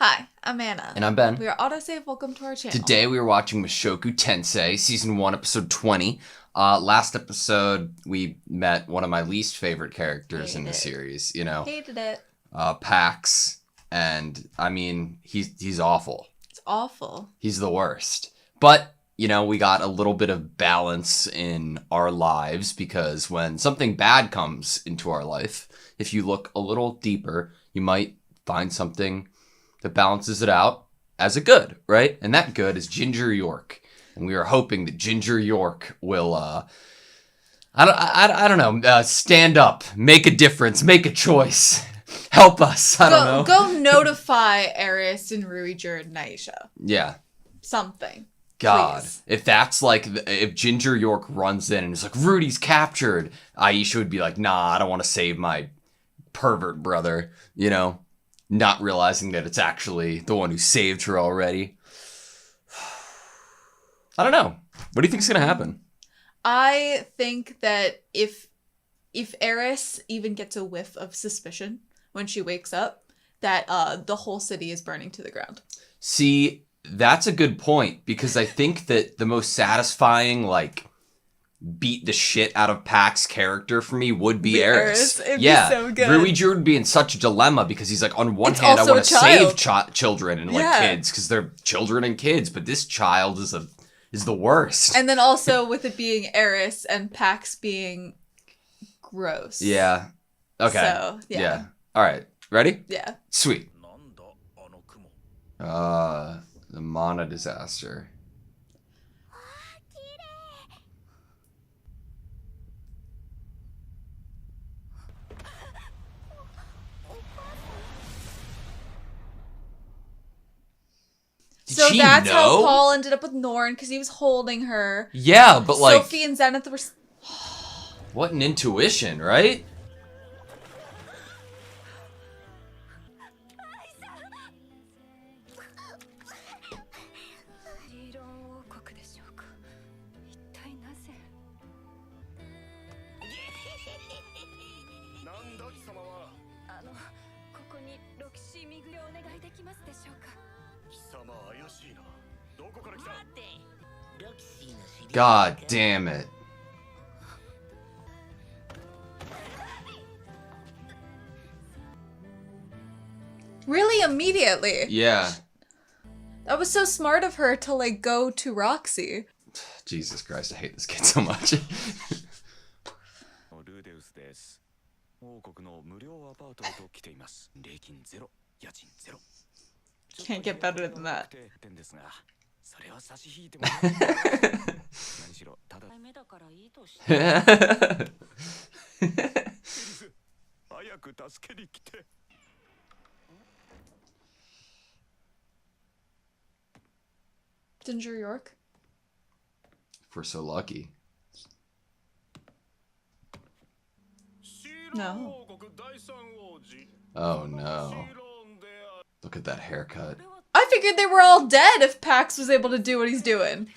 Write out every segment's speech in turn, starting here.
Hi, I'm Anna. And I'm Ben. We are AutoSave. Welcome to our channel. Today we are watching Mushoku Tensei, Season 1, Episode 20. Last episode, we met one of my least favorite characters in the series, you know. Hated it. Pax. And, I mean, he's awful. It's awful. He's the worst. But, you know, we got a little bit of balance in our lives because when something bad comes into our life, if you look a little deeper, you might find something that balances it out as a good, right? And that good is Ginger York. And we are hoping that Ginger York will, I don't know, stand up, make a difference, make a choice, help us. I don't know. Go notify Eris and Ruijin and Naisha. Yeah. Something. God, please. If that's like, if Ginger York runs in and is like, Rudy's captured, Aisha would be like, nah, I don't want to save my pervert brother, you know? Not realizing that it's actually the one who saved her already. I don't know. What do you think is going to happen? I think that if Eris even gets a whiff of suspicion when she wakes up, that the whole city is burning to the ground. See, that's a good point, because I think that the most satisfying, like, beat the shit out of Pax's character for me would be Eris. It'd be so good. Ruijin would be in such a dilemma because he's like, on one hand, I want to save children and like kids because they're children and kids, but this child is the worst. And then also with it being Eris and Pax being gross. Yeah. Okay. So, yeah. All right. Ready? Yeah. Sweet. The Mana disaster. So that's how Paul ended up with Norn, because he was holding her. Yeah, but like... Sophie and Zenith were... What an intuition, right? God damn it. Really immediately. Yeah. That was so smart of her to like go to Roxy. Jesus Christ, I hate this kid so much. Can't get better than that. Ginger York? If we're so lucky. No. Oh no. Look at that haircut. I figured they were all dead if Pax was able to do what he's doing.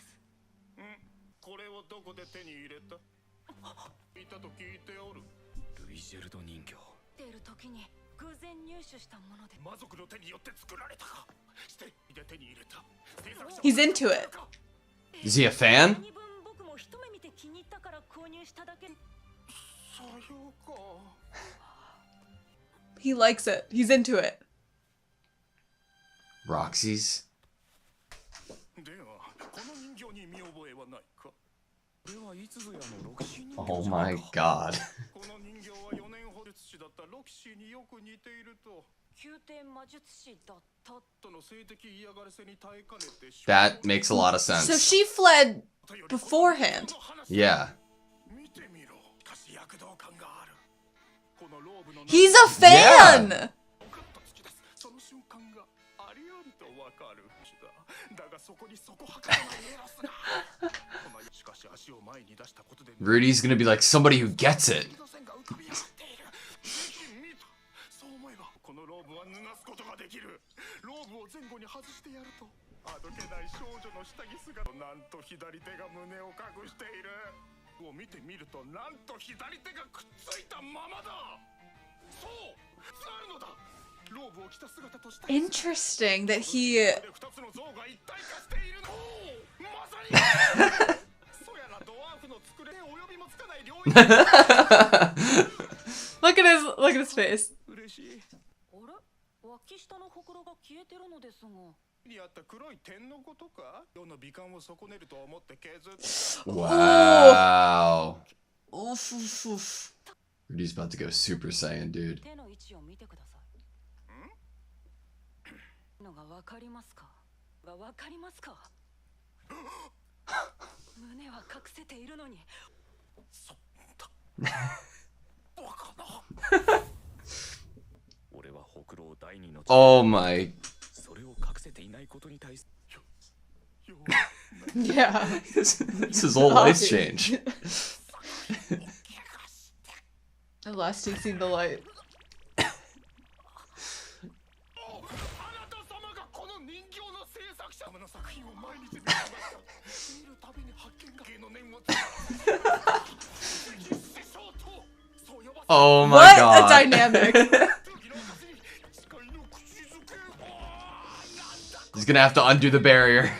He's into it. Is he a fan? He likes it. He's into it. Roxy's? Oh my god. That makes a lot of sense. So she fled beforehand. Yeah. He's a fan! Yeah. Rudy's gonna be like somebody who gets it. Interesting that he. Look at his face. Wow. Oof, oof, oof. Rudy's about to go Super Saiyan, dude. Oh my. Yeah. This is whole life change. At last he's seen the light. Oh my What god. a dynamic. He's gonna have to undo the barrier.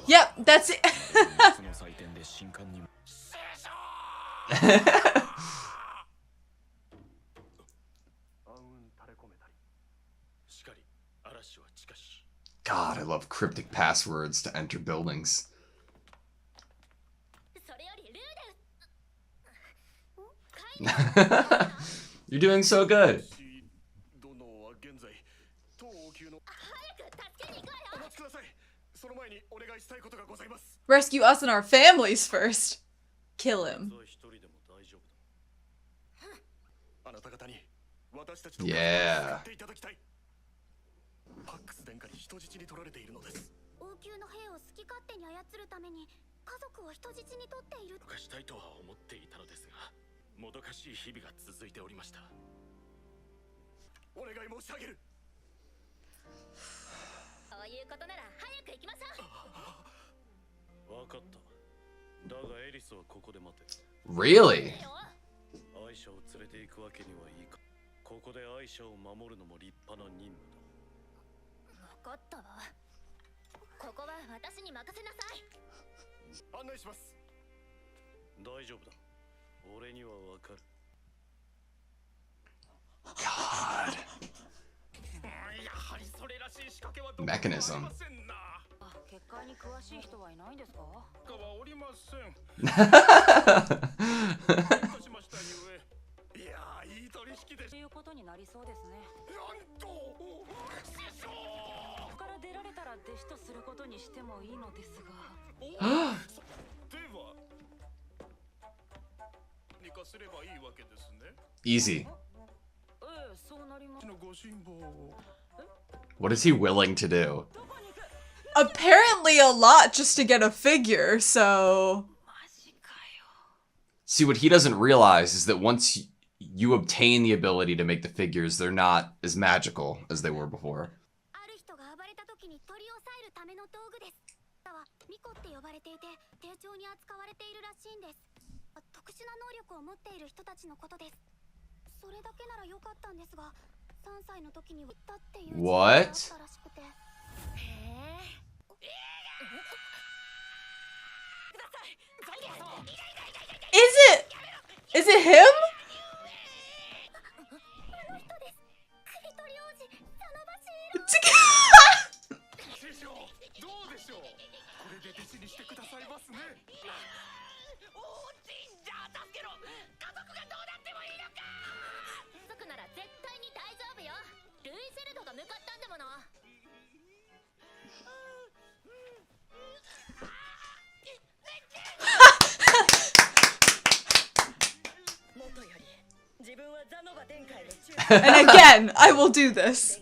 Yep, that's it. God, I love cryptic passwords to enter buildings. You're doing so good. Rescue us and our families first. Kill him. Yeah. Really? God. Mechanism. Easy. What is he willing to do? Apparently a lot just to get a figure, so... See, what he doesn't realize is that once you obtain the ability to make the figures, they're not as magical as they were before. What? Is it him? And again, I will do this.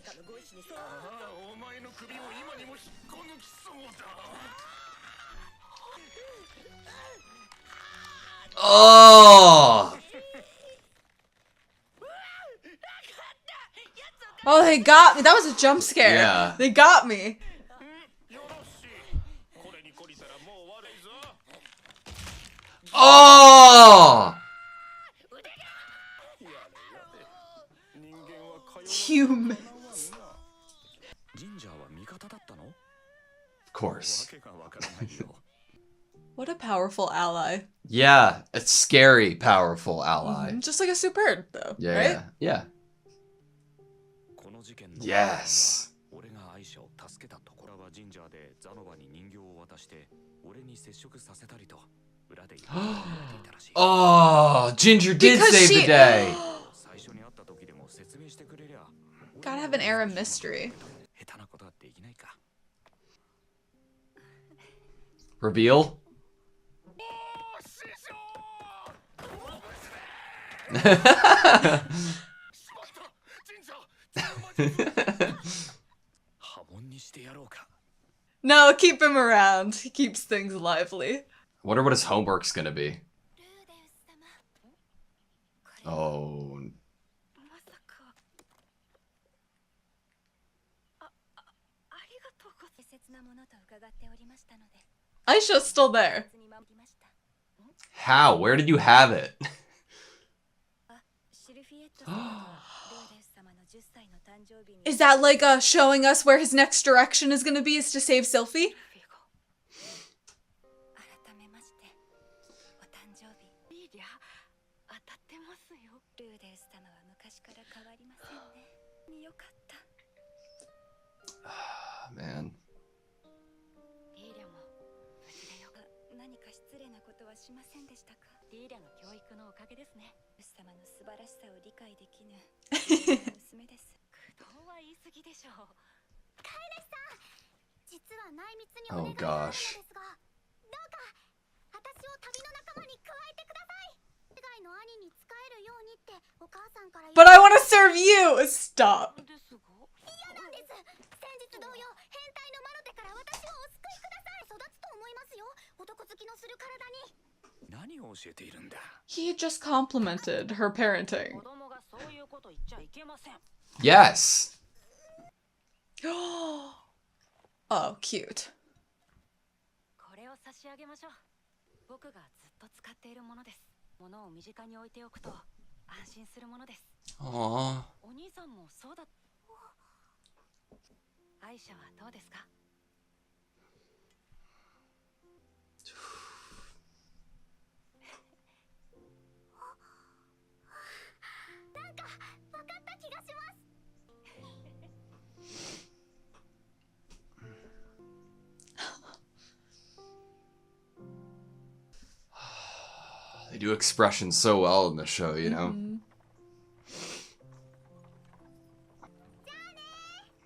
Oh! Oh, they got me. That was a jump scare. Yeah. They got me. Oh! Humans. Of course. What a powerful ally. Yeah, a scary, powerful ally. Just like a superb, though, Yeah, right? yeah. Yes. Oh, Ginger did Because save the day. Gotta have an air of mystery. Reveal? No, keep him around. He keeps things lively. Wonder what his homework's gonna be. Oh. Aisha's still there. How? Where did you have it? Is that like showing us where his next direction is gonna be, is to save Sylphie? Man. Oh gosh. But I want to serve you! Stop. He just complimented her parenting. Yes. Oh, cute. Aww. They do expressions so well in the show, you know?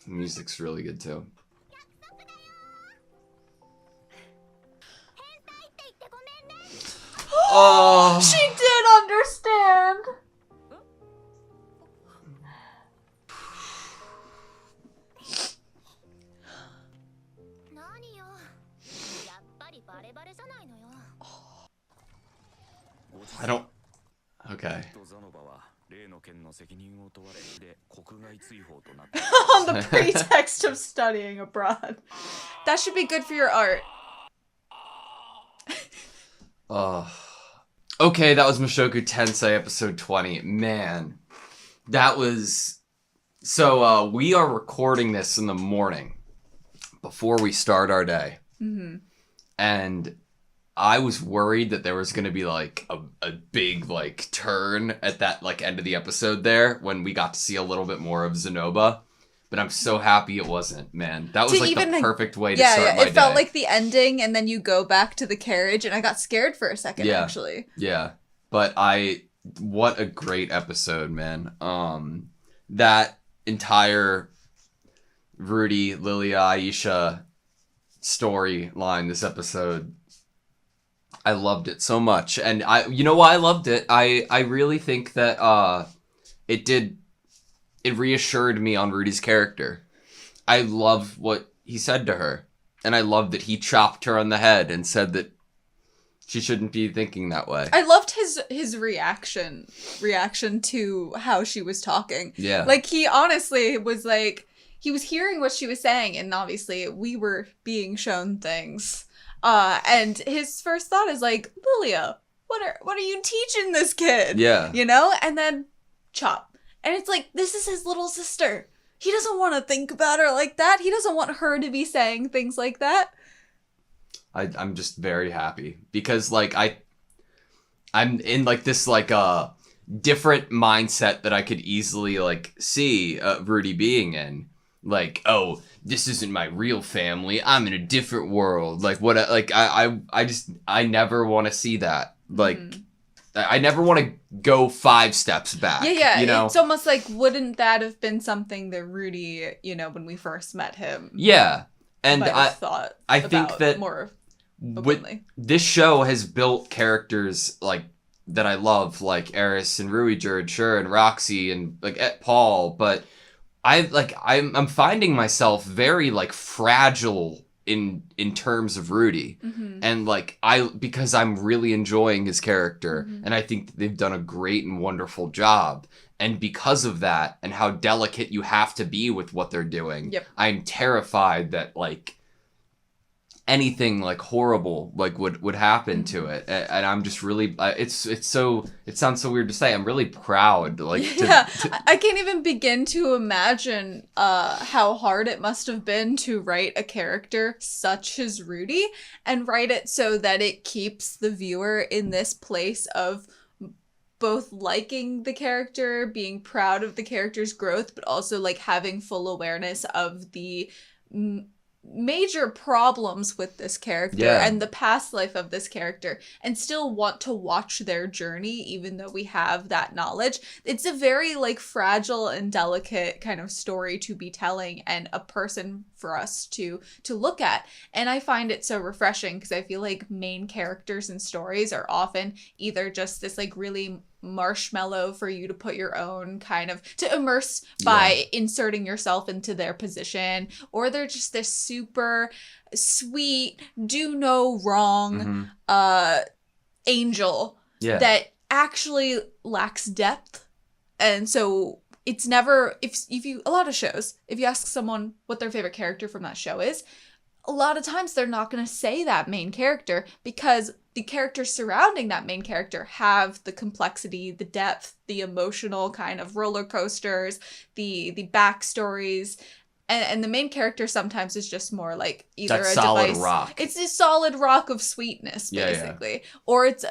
The music's really good too. Oh, She did understand! I don't... Okay. On the pretext of studying abroad. That should be good for your art. Okay, that was Mushoku Tensei episode 20. Man, that was... So, we are recording this in the morning before we start our day. And I was worried that there was going to be, like, a big, like, turn at that, like, end of the episode there when we got to see a little bit more of Zenoba. But I'm so happy it wasn't, man. That was, like, the perfect way to start my day. It felt like the ending, and then you go back to the carriage, and I got scared for a second, actually. Yeah. But what a great episode, man. That entire Rudy, Lilia, Aisha storyline this episode, I loved it so much. And you know why I loved it? I really think that it reassured me on Rudy's character. I love what he said to her. And I love that he chopped her on the head and said that she shouldn't be thinking that way. I loved his reaction to how she was talking. Yeah. Like, he honestly was like, he was hearing what she was saying, and obviously we were being shown things. And his first thought is like, Lilia, what are you teaching this kid? Yeah. You know? And then chop. And it's like, this is his little sister. He doesn't want to think about her like that. He doesn't want her to be saying things like that. I'm just very happy because like I'm in like this like different mindset that I could easily like see Rudy being in. Like, oh, this isn't my real family. I'm in a different world. Like what? Like I never want to see that. Like I never want to go 5 steps back. Yeah. You know? It's almost like, wouldn't that have been something that Rudy, you know, when we first met him? Yeah, and I think that more openly. This show has built characters like that I love, like Eris and Ruijerd, sure, and Roxy and like Paul, but I'm finding myself very like fragile in terms of Rudy, and like because I'm really enjoying his character, and I think that they've done a great and wonderful job, and because of that and how delicate you have to be with what they're doing, I'm terrified that like anything like horrible like would happen to it, and I'm just really it sounds so weird to say, I'm really proud like I can't even begin to imagine how hard it must have been to write a character such as Rudy and write it so that it keeps the viewer in this place of both liking the character, being proud of the character's growth, but also like having full awareness of the major problems with this character and the past life of this character, and still want to watch their journey even though we have that knowledge. It's a very like fragile and delicate kind of story to be telling, and a person for us to look at, and I find it so refreshing because I feel like main characters in stories are often either just this like really marshmallow for you to put your own kind of to immerse by inserting yourself into their position, or they're just this super sweet, do no wrong angel that actually lacks depth. And so it's never, if you, a lot of shows, if you ask someone what their favorite character from that show is, a lot of times they're not going to say that main character, because the characters surrounding that main character have the complexity, the depth, the emotional kind of roller coasters, the backstories. And the main character sometimes is just more like either that a solid device. rock. It's a solid rock of sweetness, basically. Yeah. Or it's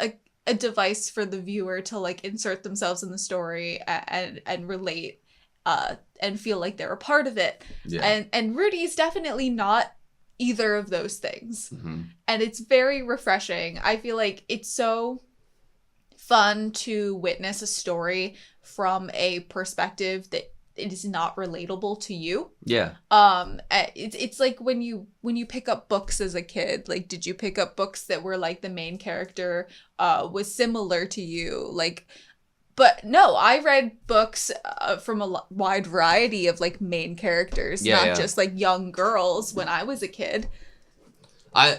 a device for the viewer to like insert themselves in the story and relate and feel like they're a part of it. Yeah. And Rudy's definitely not either of those things. Mm-hmm. And it's very refreshing. I feel like it's so fun to witness a story from a perspective that it is not relatable to you. Yeah. It's like when you pick up books as a kid, like, did you pick up books that were like the main character was similar to you? Like, but no, I read books from a wide variety of like main characters, not just like young girls when I was a kid. I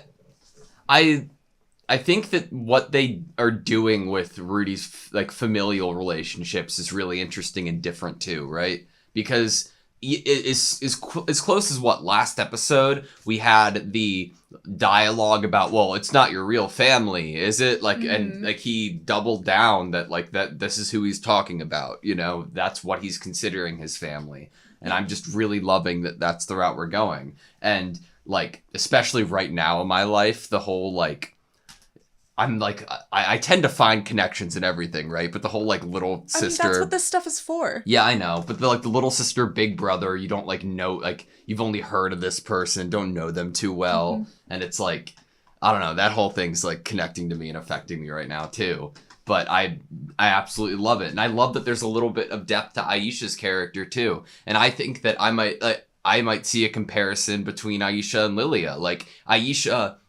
think that what they are doing with Rudy's like familial relationships is really interesting and different too, right? Because as close as what last episode we had the dialogue about, well, it's not your real family, is it? Like, and like he doubled down that like that this is who he's talking about, you know, that's what he's considering his family. And I'm just really loving that that's the route we're going. And like, especially right now in my life, the whole like, I'm like, I tend to find connections in everything, right? But the whole like little sister. I mean, that's what this stuff is for. Yeah, I know. But the little sister, big brother, you don't like know, like you've only heard of this person, don't know them too well. And it's like, I don't know, that whole thing's like connecting to me and affecting me right now too. But I absolutely love it. And I love that there's a little bit of depth to Aisha's character too. And I think that I might see a comparison between Aisha and Lilia. Like Aisha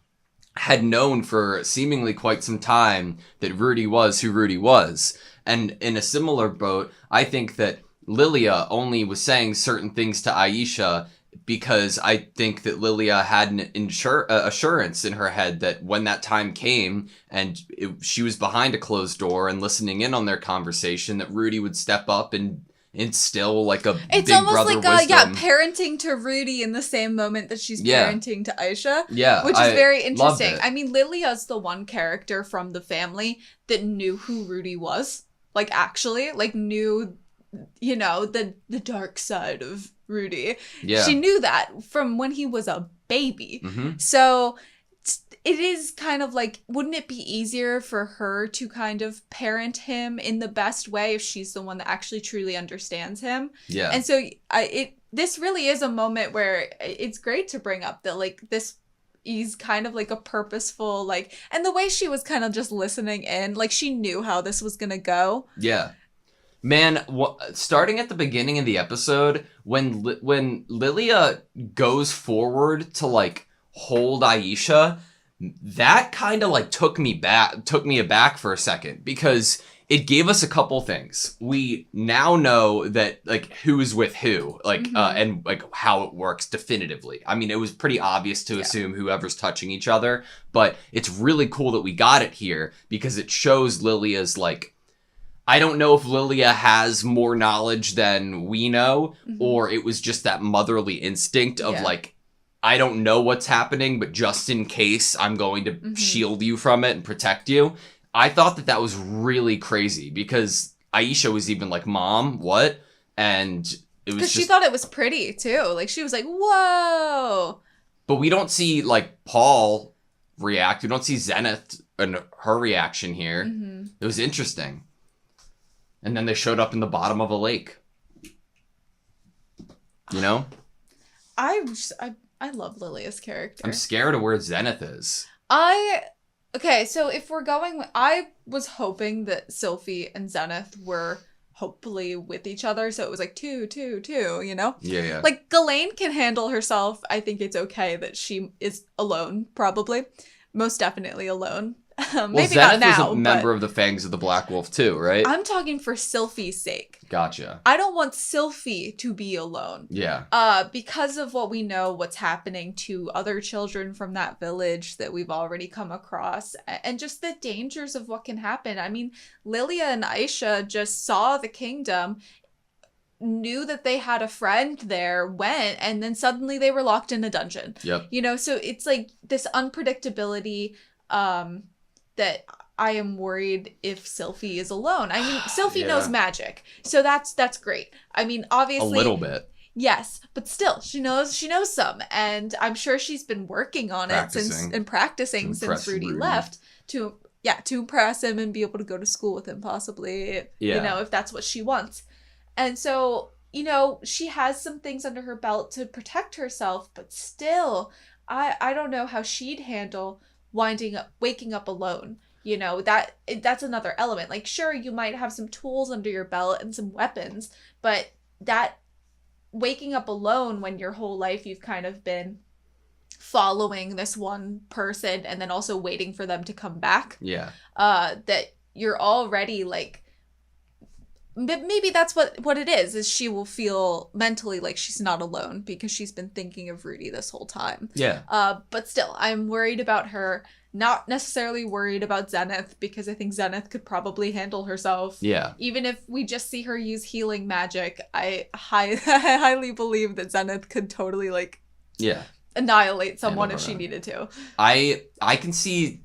had known for seemingly quite some time that Rudy was who Rudy was. And in a similar boat, I think that Lilia only was saying certain things to Aisha because I think that Lilia had an assurance in her head that when that time came and she was behind a closed door and listening in on their conversation, that Rudy would step up and instill like a it's big almost brother like wisdom. Parenting to Rudy in the same moment that she's parenting to Aisha, which is very interesting. I mean, Lilia's the one character from the family that knew who Rudy was, like actually like knew the dark side of Rudy. Yeah. She knew that from when he was a baby. Mm-hmm. So it is kind of like, wouldn't it be easier for her to kind of parent him in the best way if she's the one that actually truly understands him? Yeah. And so this really is a moment where it's great to bring up that, like, this is kind of like a purposeful, like, and the way she was kind of just listening in, like, she knew how this was gonna go. Yeah. Man, starting at the beginning of the episode, when Lilia goes forward to, like, hold Aisha, that kind of, like, took me aback for a second, because it gave us a couple things. We now know that, like, who is with who, like, and, like, how it works definitively. I mean, it was pretty obvious to assume whoever's touching each other, but it's really cool that we got it here, because it shows Lilia's, like, I don't know if Lilia has more knowledge than we know, or it was just that motherly instinct of, like, I don't know what's happening, but just in case, I'm going to shield you from it and protect you. I thought that was really crazy, because Aisha was even like, Mom, what? And it was because she thought it was pretty, too. Like, she was like, whoa. But we don't see, like, Paul react. We don't see Zenith and her reaction here. It was interesting. And then they showed up in the bottom of a lake. You know? I love Lilia's character. I'm scared of where Zenith is. Okay, so if we're going, I was hoping that Sylphie and Zenith were hopefully with each other, so it was like 2, 2, 2, you know? Yeah. Like, Ghislaine can handle herself. I think it's okay that she is alone, probably. Most definitely alone. Maybe Zenith not now, was a member of the Fangs of the Black Wolf too, right? I'm talking for Sylphie's sake. Gotcha. I don't want Sylphie to be alone. Yeah. Because of what we know, what's happening to other children from that village that we've already come across, and just the dangers of what can happen. I mean, Lilia and Aisha just saw the kingdom, knew that they had a friend there, went, and then suddenly they were locked in a dungeon. Yep. You know, so it's like this unpredictability, that I am worried if Sylphie is alone. I mean, Sylphie knows magic, so that's great. I mean, obviously a little bit. Yes, but still, she knows some, and I'm sure she's been working on it practicing since Rudy left to impress him and be able to go to school with him, possibly. You know, if that's what she wants. And so, you know, she has some things under her belt to protect herself, but still, I don't know how she'd handle waking up alone. You know, that's another element. Like, sure, you might have some tools under your belt and some weapons, but that waking up alone when your whole life you've kind of been following this one person and then also waiting for them to come back. Yeah. That you're already, like, maybe that's what it is she will feel mentally like she's not alone because she's been thinking of Rudy this whole time. Yeah. But still, I'm worried about her. Not necessarily worried about Zenith, because I think Zenith could probably handle herself. Yeah. Even if we just see her use healing magic, I highly believe that Zenith could totally, like, annihilate someone if she needed to. I can see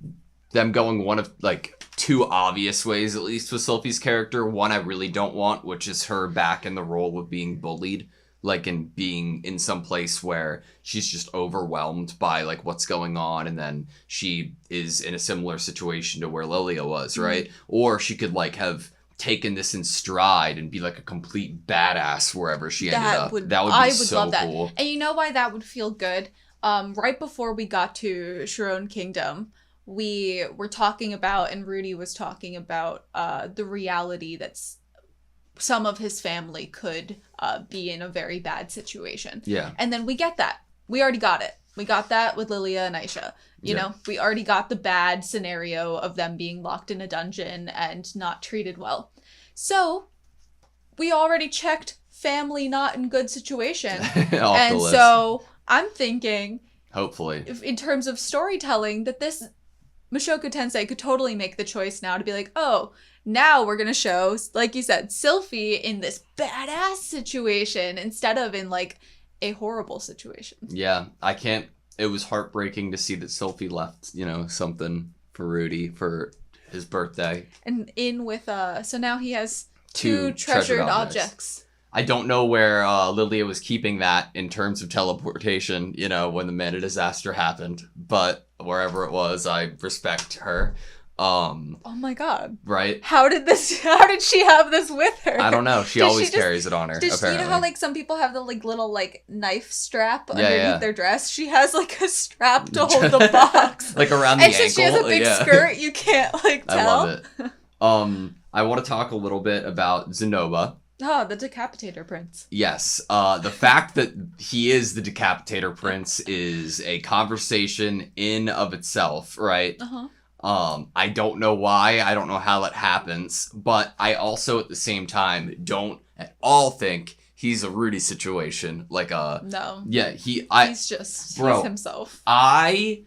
them going one of, like, two obvious ways, at least with Sylphie's character. One I really don't want, which is her back in the role of being bullied, like, and being in some place where she's just overwhelmed by, like, what's going on, and then she is in a similar situation to where Lilia was, right? Or she could, like, have taken this in stride and be, like, a complete badass wherever she ended up. That would be so love that. Cool. And you know why that would feel good? Right before we got to Sharon Kingdom, we were talking about, and Rudy was talking about, the reality that's some of his family could be in a very bad situation. Yeah. And then we get that. We already got it. We got that with Lilia and Aisha. You know, we already got the bad scenario of them being locked in a dungeon and not treated well. So we already checked family not in good situation. And so I'm thinking, hopefully, in terms of storytelling, that this Mushoku Tensei could totally make the choice now to be like, oh, now we're going to show, like you said, Sylphie in this badass situation instead of in, like, a horrible situation. Yeah, it was heartbreaking to see that Sylphie left, you know, something for Rudy for his birthday. And in with, so now he has 2 treasured objects. I don't know where Lilia was keeping that in terms of teleportation, you know, when the mana disaster happened. But wherever it was, I respect her. Oh my god. Right? How did she have this with her? I don't know. She always carries it on her, apparently. You know how, like, some people have the, like, little, like, knife strap underneath their dress? She has, like, a strap to hold the box. Like, around the ankle. And since she has a big skirt, you can't, like, tell. I love it. I want to talk a little bit about Zenoba. Oh, the Decapitator Prince. Yes. The fact that he is the Decapitator Prince is a conversation in of itself, right? Uh-huh. I don't know why. I don't know how that happens. But I also, at the same time, don't at all think he's a Rudy situation. Like, no. Yeah, he's just he's himself. I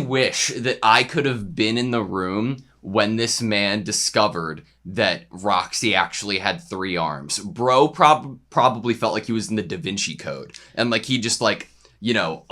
wish that I could have been in the room when this man discovered that Roxy actually had 3 arms. Bro probably felt like he was in the Da Vinci Code. And, like, he just, like, you know,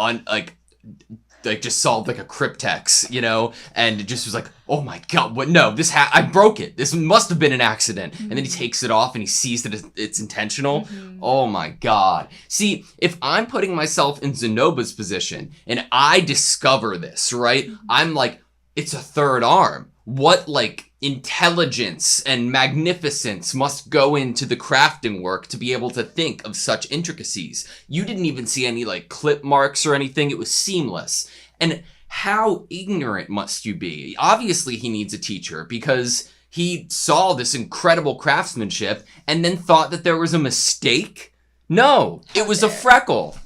just solved, like, a cryptex, you know? And it just was like, oh my god, what? No, I broke it. This must have been an accident. Mm-hmm. And then he takes it off and he sees that it's intentional. Mm-hmm. Oh my god. See, if I'm putting myself in Zenoba's position and I discover this, right? Mm-hmm. I'm like, it's a 3rd arm. What, like, intelligence and magnificence must go into the crafting work to be able to think of such intricacies? You didn't even see any, like, clip marks or anything. It was seamless. And how ignorant must you be? Obviously, he needs a teacher because he saw this incredible craftsmanship and then thought that there was a mistake. No, it was a freckle.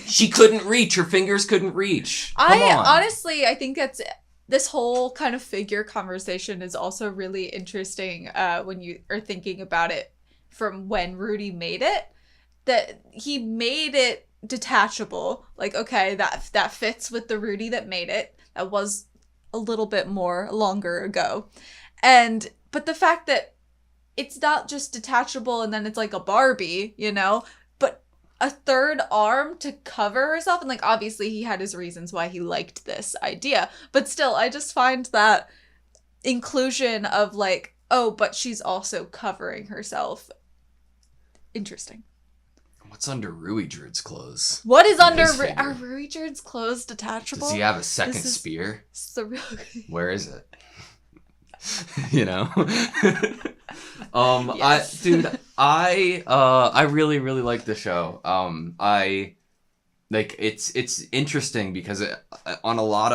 She couldn't reach. Her fingers couldn't reach. Honestly, I think that's... This whole kind of figure conversation is also really interesting when you are thinking about it from when Rudy made it. That he made it detachable. Like, okay, that fits with the Rudy that made it. That was a little bit more longer ago. But the fact that it's not just detachable and then it's like a Barbie, you know? But a 3rd arm to cover herself, and, like, obviously he had his reasons why he liked this idea, but still, I just find that inclusion of, like, oh, but she's also covering herself interesting. What's under Ruijerd's clothes? What is under are Ruijerd's clothes detachable? Does he have a second spear? Where is it? You know? Yes. I really, really like the show. It's interesting because on a lot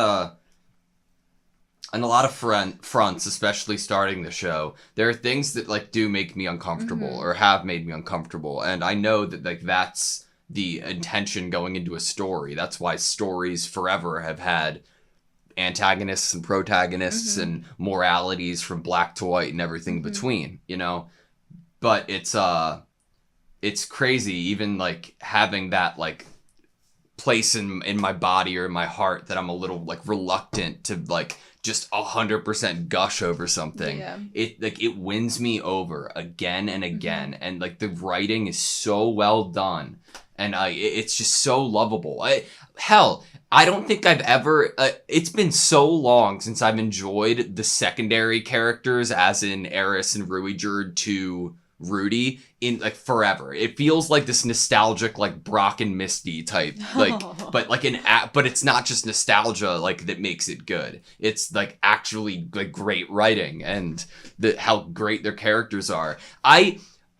of fronts, especially starting the show, there are things that, like, do make me uncomfortable mm-hmm. or have made me uncomfortable. And I know that, like, that's the intention going into a story. That's why stories forever have had antagonists and protagonists mm-hmm. and moralities from black to white and everything mm-hmm. between, you know? But it's crazy even, like, having that, like, place in my body or in my heart that I'm a little, like, reluctant to, like, just 100% gush over something. Yeah. It wins me over again and again. Mm-hmm. And, like, the writing is so well done. And it's just so lovable. I don't think I've ever... it's been so long since I've enjoyed the secondary characters, as in Eris and Ruijerd to Rudy, in, like, forever. It feels like this nostalgic, like, Brock and Misty type, like, but it's not just nostalgia, like, that makes it good. It's, like, actually, like, great writing and how great their characters are.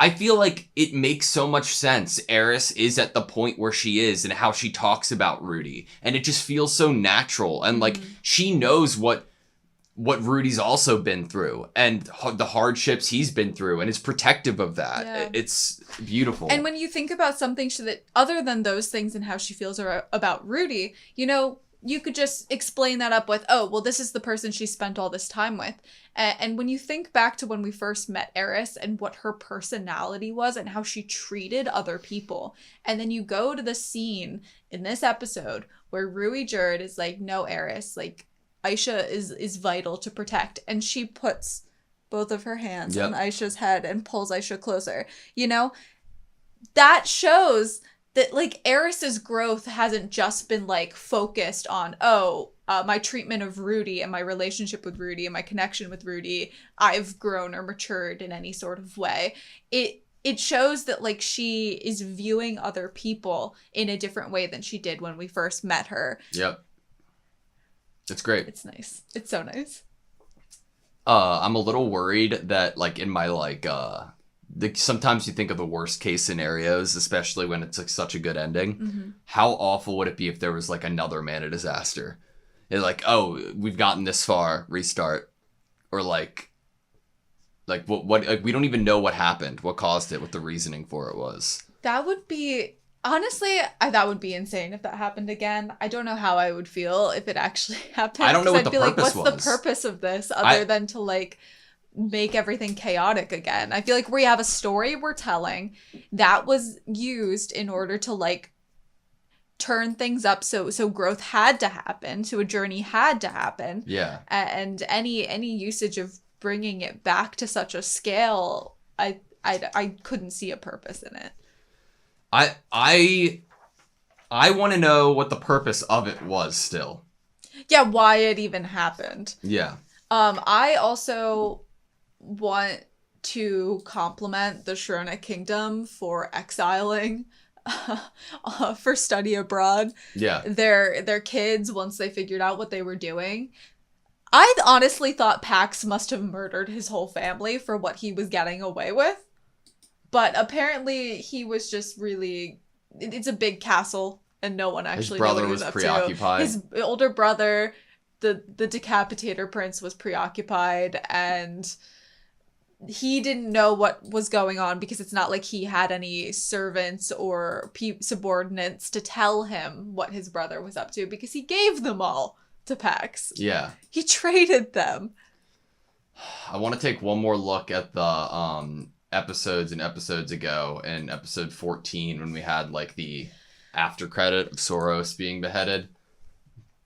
I feel like it makes so much sense. Eris is at the point where she is and how she talks about Rudy. And it just feels so natural. And, like, she knows what Rudy's also been through and the hardships he's been through and is protective of that. Yeah. It's beautiful. And when you think about something that, other than those things and how she feels about Rudy, you know, you could just explain that up with, oh, well, this is the person she spent all this time with. And when you think back to when we first met Eris and what her personality was and how she treated other people, and then you go to the scene in this episode where Ruijerd is like, no, Eris, like, Aisha is vital to protect. And she puts both of her hands on Aisha's head and pulls Aisha closer. You know, that shows that, like, Eris's growth hasn't just been, like, focused on, oh, my treatment of Rudy and my relationship with Rudy and my connection with Rudy, I've grown or matured in any sort of way. It shows that, like, she is viewing other people in a different way than she did when we first met her. Yep. It's great. It's nice. It's so nice. I'm a little worried that, like, in my, like, sometimes you think of the worst case scenarios, especially when it's, like, such a good ending. Mm-hmm. How awful would it be if there was, like, another Mana disaster? It's like, oh, we've gotten this far, restart. Or, like what like, we don't even know what happened, what caused it, what the reasoning for it was. That would be, honestly, that would be insane if that happened again. I don't know how I would feel if it actually happened. I don't know what I'd the purpose what's was. the purpose of this other than to, like, make everything chaotic again? I feel like we have a story we're telling that was used in order to, like, turn things up, so growth had to happen, so a journey had to happen. Yeah. And any usage of bringing it back to such a scale, I couldn't see a purpose in it. I want to know what the purpose of it was still. Yeah, why it even happened. Yeah. I also want to compliment the Shrona Kingdom for exiling for study abroad. Yeah. Their kids, once they figured out what they were doing. I honestly thought Pax must have murdered his whole family for what he was getting away with. But apparently he was just really... It's a big castle, and no one actually knew what he was up preoccupied. to. His older brother, the Decapitator Prince, was preoccupied, and he didn't know what was going on because it's not like he had any servants or subordinates to tell him what his brother was up to, because he gave them all to Pax. Yeah. He traded them. I want to take one more look at the episodes ago, in episode 14 when we had, like, the after credit of Soros being beheaded.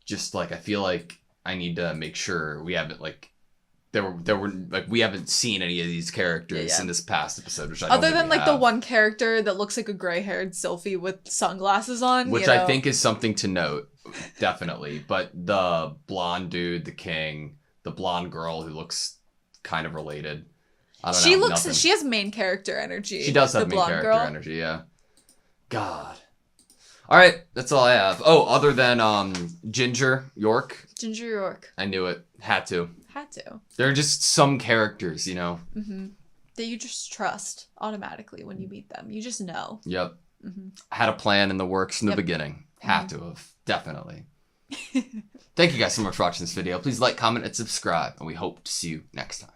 Just, like, I feel like I need to make sure we haven't, like, there were like, we haven't seen any of these characters in this past episode, which I don't other think than, we like, have. the one character that looks like a gray-haired Sylphie with sunglasses on, which I think is something to note, definitely. But the blonde dude, the king, the blonde girl who looks kind of related. I don't know. Nothing. She has main character energy. She does have the main character girl. energy, yeah. God. All right, that's all I have. Oh, other than Ginger York. Ginger York. I knew it. Had to. There are just some characters, you know. Mm-hmm. That you just trust automatically when you meet them. You just know. Yep. Mm-hmm. I had a plan in the works in the beginning. Had to have. Definitely. Thank you guys so much for watching this video. Please like, comment, and subscribe. And we hope to see you next time.